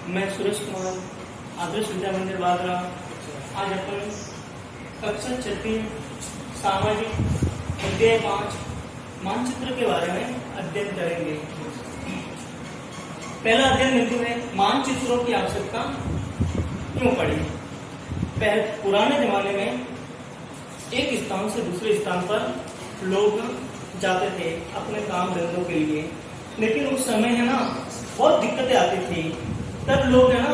मैं सुरेश कुमार, आदर्श विद्या मंदिर बागरा। आज अपन कक्षा 6 सामाजिक अध्याय 5 मानचित्र के बारे में अध्ययन करेंगे। पहला अध्ययन बिंदु है मानचित्रों की आवश्यकता क्यों पड़ी। पुराने जमाने में एक स्थान से दूसरे स्थान पर लोग जाते थे अपने काम धंधों के लिए, लेकिन उस समय है ना बहुत दिक्कतें आती थी। तब लोग है ना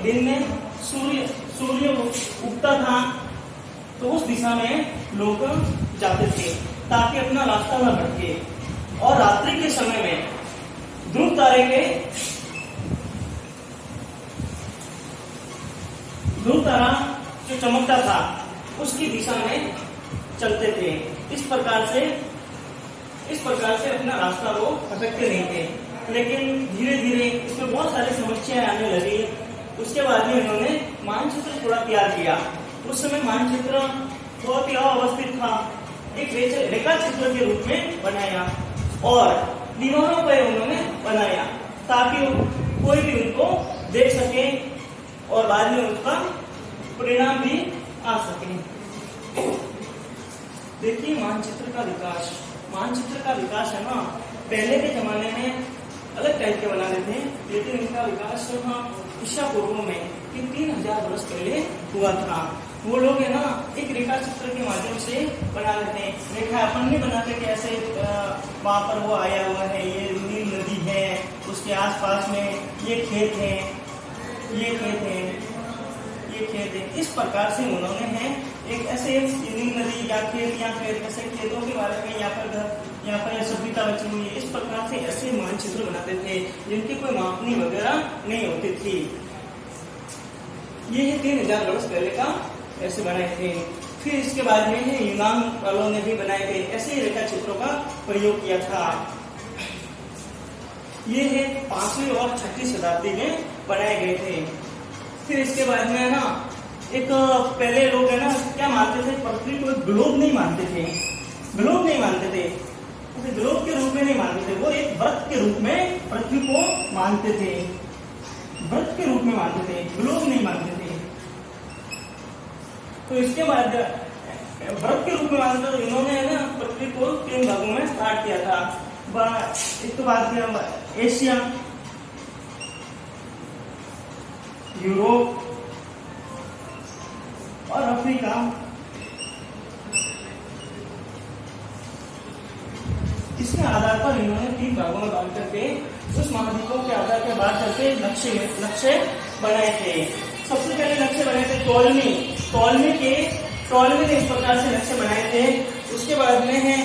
दिन में सूर्य उगता था तो उस दिशा में लोग जाते थे ताकि अपना रास्ता न भटके। और रात्रि के समय में ध्रुव तारा जो चमकता था उसकी दिशा में चलते थे। इस प्रकार से अपना रास्ता वो भटकते नहीं थे। लेकिन धीरे धीरे इसमें बहुत सारी समस्याएं आने लगी। उसके बाद में इन्होंने मानचित्र थोड़ा तैयार किया। उस समय मानचित्र बहुत ही अव्यवस्थित था, एक रेखा चित्र के रूप में बनाया और दीवारों पर उन्होंने बनाया ताकि कोई भी उनको देख सके और बाद में उसका परिणाम भी आ सके। देखिए मानचित्र का विकास है ना, पहले के जमाने में अलग टाइप के बनाते थे, लेकिन इनका विकास ईसा पूर्व में 3000 वर्ष पहले हुआ था। वो लोग है ना एक रेखा चित्र के माध्यम से बना लेते हैं। रेखा अपन नहीं बनाते कि ऐसे वहां पर वो आया हुआ है, ये नील नदी है, उसके आसपास में ये खेत है, ये खेत है, ये खेत है। इस प्रकार से उन्होंने है एक ऐसे नील नदी या खेत ऐसे खेतों के बारे में यहाँ पर सभ्यता बची हुई है। इस प्रकार से ऐसे मानचित्र बनाते थे जिनकी कोई मापनी वगैरह नहीं होती थी। ये है 3000 वर्ष पहले का ऐसे बनाए थे। फिर इसके बाद में है यूनान वालों ने भी बनाए थे, ऐसे ही रेखा चित्रों का प्रयोग किया था। ये है 5वीं और 6वीं शताब्दी में बनाए गए थे। फिर इसके बाद में है ना एक पहले लोग है ना क्या मानते थे, पृथ्वी को ग्लोब नहीं मानते थे, ग्लोब के रूप में नहीं मानते थे। वो एक वृत्त के रूप में पृथ्वी को मानते थे, वृत्त के रूप में मानते थे, ग्लोब नहीं मानते थे। तो इसके बाद वृत्त के रूप में मानते थे। इन्होंने है ना पृथ्वी को 3 भागों में स्टार्ट किया था। एक तो बात किया एशिया, यूरोप और अफ्रीका। इसके आधार पर इन्होंने 3 भागों में बांट करके उस महाद्वीपों के आधार पर बांट करके नक्शे बनाए थे। सबसे पहले नक्शे बनाए थे टॉलमी ने इस प्रकार से नक्शे बनाए थे। उसके बाद में है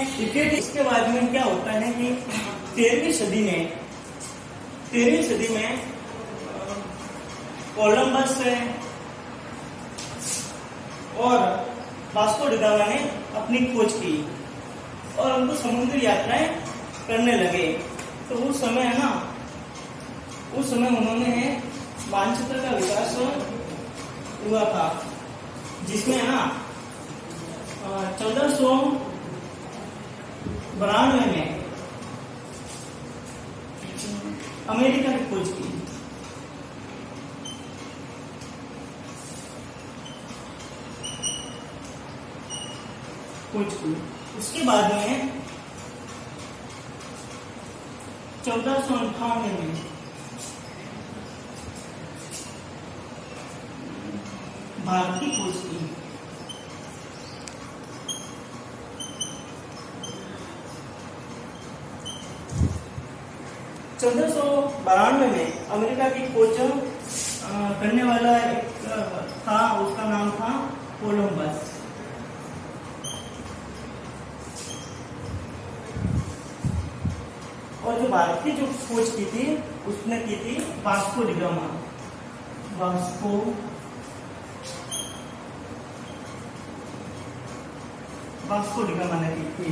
इसके बाद में क्या होता है कि 13वीं सदी में कोलंबस और वास्को डी गामा ने अपनी खोज की और उनको समुद्री यात्राएं करने लगे। तो उस समय उन्होंने मानचित्र का विकास हुआ था, जिसमें है ना 1492 में अमेरिका ने खोज की। उसके बाद में 1458 में भारत की खोज की। में अमेरिका की खोज करने वाला एक था, उसका नाम था कोलंबस। और जो भारत की जो खोज की थी उसने की थी वास्को डी गामा ने की थी।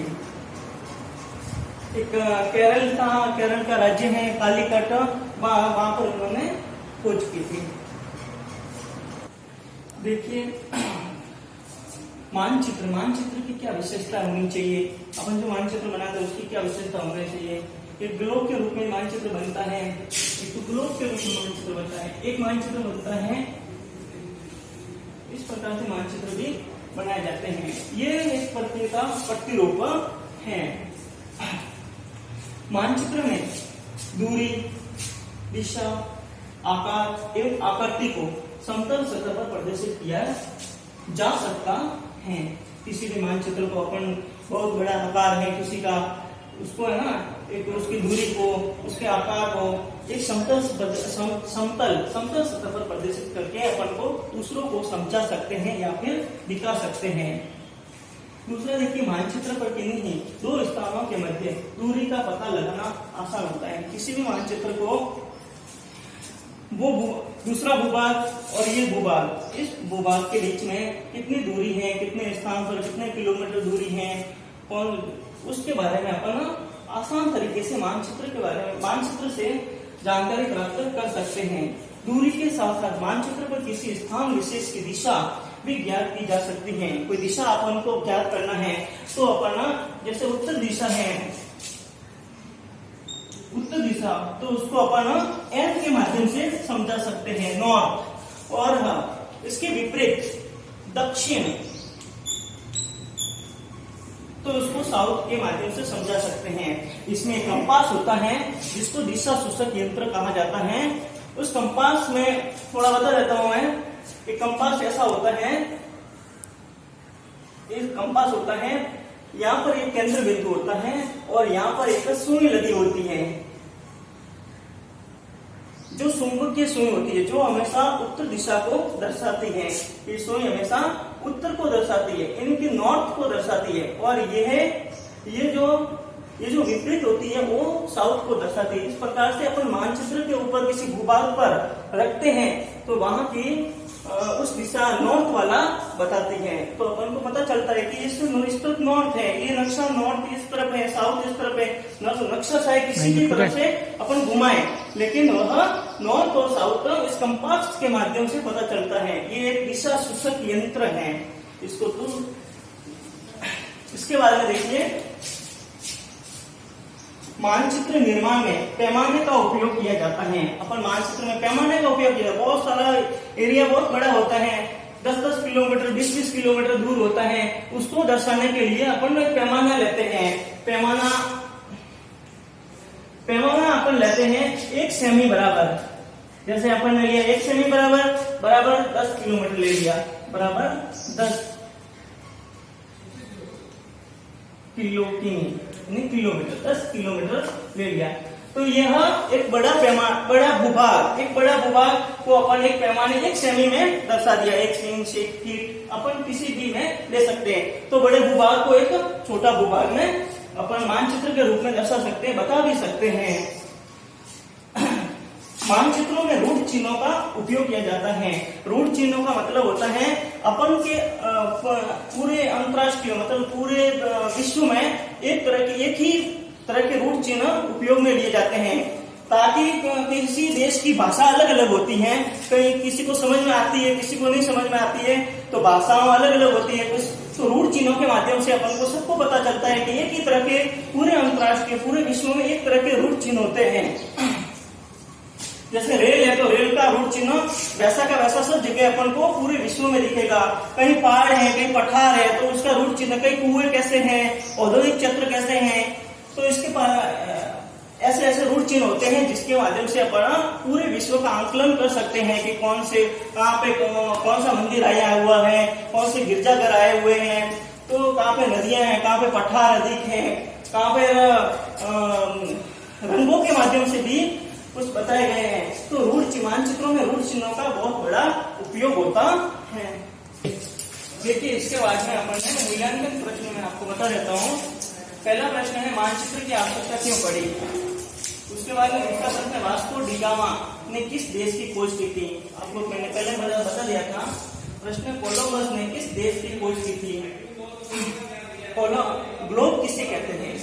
एक केरल का राज्य है कालीकट, वहां पर उन्होंने खोज की थी। देखिए मानचित्र की क्या विशेषता होनी चाहिए। अपन जो मानचित्र बनाते हैं उसकी क्या विशेषता होनी चाहिए। एक ग्लोब के रूप में मानचित्र बनता है, एक तो ग्लोब के रूप में मानचित्र बनता है, एक मानचित्र बनता है इस प्रकार से मानचित्र भी बनाए जाते हैं। ये एक प्रकार का प्रतिरूप है। मानचित्र में दूरी, दिशा, आकार एवं आकृति को समतल सतह पर प्रदर्शित किया जा सकता है। किसी भी मानचित्र को अपन बहुत बड़ा आकार है किसी का, उसको है ना, एक उसकी दूरी को, उसके आकार को एक समतल सतह पर प्रदर्शित करके अपन को दूसरों को समझा सकते हैं या फिर दिखा सकते हैं। दूसरा देखिए, मानचित्र पर किन्हीं दो स्थानों के मध्य दूरी का पता लगाना आसान होता है। किसी भी मानचित्र को वो दूसरा भूभाग और ये भूभाग, इस भूभाग के बीच में कितनी दूरी है, कितने स्थान पर कितने किलोमीटर दूरी है, और उसके बारे में अपन आसान तरीके से मानचित्र के बारे में, मानचित्र से जानकारी प्राप्त कर सकते हैं। दूरी के साथ साथ मानचित्र पर किसी स्थान विशेष की दिशा भी ज्ञात की जा सकती है। कोई दिशा अपन को ज्ञात करना है तो अपन जैसे उत्तर दिशा है, उत्तर दिशा, तो उसको अपन एन के माध्यम से समझा सकते हैं, नॉर्थ। और इसके विपरीत दक्षिण, तो उसको साउथ के माध्यम से समझा सकते हैं। इसमें कंपास होता है जिसको दिशा सूचक यंत्र कहा जाता है। उस कंपास में थोड़ा बता देता हूं मैं कि कंपास ऐसा होता है, एक कंपास होता है, यहाँ पर एक केंद्र बिंदु होता है और यहाँ पर एक सुई लगी होती है, जो चुंबकीय सुई होती है, जो हमेशा उत्तर दिशा को दर्शाती है। ये सुई हमेशा उत्तर को दर्शाती है, इनकी नॉर्थ को दर्शाती है, और ये जो विपरीत होती है वो साउथ को दर्शाती है। इस प्रकार से अपन मानचित्र के ऊपर किसी भूभाग पर रखते हैं तो वहां की उस दिशा नॉर्थ वाला बताती है, तो अपन को पता चलता है कि इस तरफ नॉर्थ है, ये नक्शा नॉर्थ इस तरफ है, साउथ इस तरफ है। नक्शा चाहे किसी भी तरफ से अपन घुमाए, लेकिन वह नॉर्थ और साउथ इस कंपास के माध्यम से पता चलता है। ये एक दिशा सूचक यंत्र है। इसको तो इसके बारे में देखिए, मानचित्र निर्माण में पैमाने का उपयोग किया जाता है। अपन मानचित्र में पैमाने का उपयोग किया, बहुत सारा एरिया बहुत बड़ा होता है, 10-10 किलोमीटर 20-20 किलोमीटर दूर होता है, उसको दर्शाने के लिए अपन पैमाना लेते हैं। पैमाना अपन लेते हैं 1 सेमी बराबर, जैसे अपन ने लिया 1 सेमी बराबर 10 किलोमीटर ले लिया, बराबर 10 किलोमीटर 10 किलोमीटर ले लिया। तो यह एक बड़ा भूभाग को अपन एक पैमाने 1 सेमी में दर्शा दिया। 1 इंच 1 फीट अपन किसी भी में ले सकते हैं। तो बड़े भूभाग को एक छोटा भूभाग में अपन मानचित्र के रूप में दर्शा सकते हैं, बता भी सकते हैं। मानचित्रों में रूट चिन्हों का उपयोग किया जाता है। रूट चिन्हों का मतलब होता है अपन के पूरे अंतरराष्ट्रीय मतलब पूरे विश्व में एक ही तरह के रूट चिन्ह उपयोग में लिए जाते हैं, ताकि किसी देश की भाषा अलग अलग होती है, कहीं किसी को समझ में आती है, किसी को नहीं समझ में आती है, तो भाषाओं अलग अलग होती है। तो रूट चिन्हों के माध्यम से अपन को सबको पता चलता है कि एक ही तरह के पूरे अंतरराष्ट्रीय पूरे विश्व में एक तरह के रूट चिन्ह होते हैं। जैसे रेल है तो रेल का रूट चिन्ह वैसा का वैसा सब जगह अपन को पूरे विश्व में दिखेगा। कहीं पहाड़ है, कहीं पठार है, तो उसका रूट चिन्ह, कहीं कुएं कैसे हैं, औद्योगिक क्षेत्र कैसे हैं, तो इसके ऐसे ऐसे रूट चिन्ह होते हैं जिसके माध्यम से अपन पूरे विश्व का आंकलन कर सकते हैं कि कौन सा मंदिर आया हुआ है, कौन से गिरजाघर आए हुए हैं, तो कहाँ पे नदियां हैं, कहाँ पे पठार अधिक है, कहाँ पे रंगों के माध्यम से भी कुछ बताए गए हैं। तो मानचित्रों में रूट चिन्हों का बहुत बड़ा उपयोग होता है। देखिए, इसके बाद में अपन मूल्यांकन प्रश्न में आपको बता देता हूँ। पहला प्रश्न है, मानचित्र की आवश्यकता क्यों पड़ी। उसके बाद में दूसरा प्रश्न है, वास्को डी गामा ने किस देश की खोज की थी। आपको मैंने पहले बता दिया था। प्रश्न, कोलंबस ने किस देश की खोज की थी। ग्लोब किसे कहते हैं।